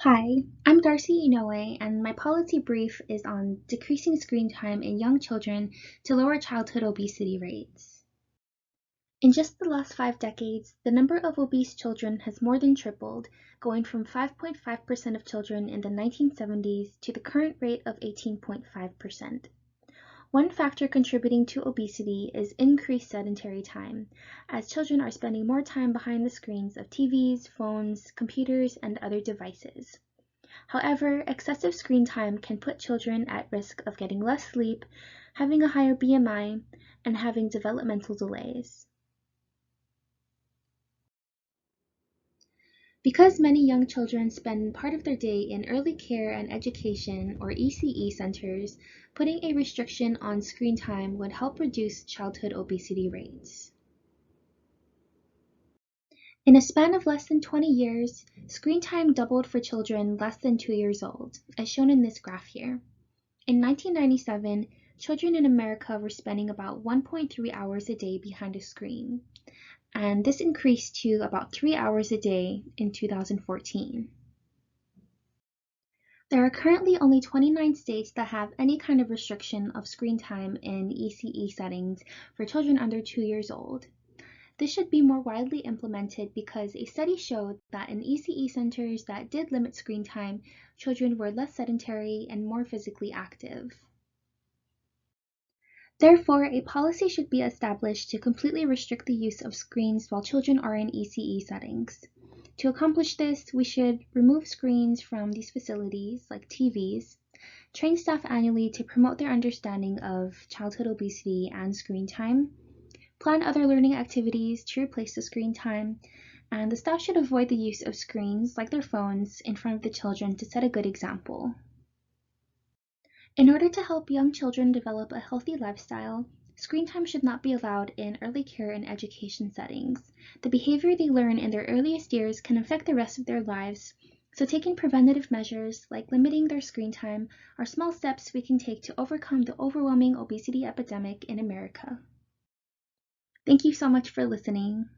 Hi, I'm Darcy Inoue, and my policy brief is on decreasing screen time in young children to lower childhood obesity rates. In just the last 5 decades, the number of obese children has more than tripled, going from 5.5% of children in the 1970s to the current rate of 18.5%. One factor contributing to obesity is increased sedentary time, as children are spending more time behind the screens of TVs, phones, computers, and other devices. However, excessive screen time can put children at risk of getting less sleep, having a higher BMI, and having developmental delays. Because many young children spend part of their day in early care and education or ECE centers, putting a restriction on screen time would help reduce childhood obesity rates. In a span of less than 20 years, screen time doubled for children less than 2 years old, as shown in this graph here. In 1997, children in America were spending about 1.3 hours a day behind a screen, and this increased to about 3 hours a day in 2014. There are currently only 29 states that have any kind of restriction of screen time in ECE settings for children under 2 years old. This should be more widely implemented because a study showed that in ECE centers that did limit screen time, children were less sedentary and more physically active. Therefore, a policy should be established to completely restrict the use of screens while children are in ECE settings. To accomplish this, we should remove screens from these facilities, like TVs, train staff annually to promote their understanding of childhood obesity and screen time, plan other learning activities to replace the screen time, and the staff should avoid the use of screens, like their phones, in front of the children to set a good example. In order to help young children develop a healthy lifestyle, screen time should not be allowed in early care and education settings. The behavior they learn in their earliest years can affect the rest of their lives, so taking preventative measures like limiting their screen time are small steps we can take to overcome the overwhelming obesity epidemic in America. Thank you so much for listening.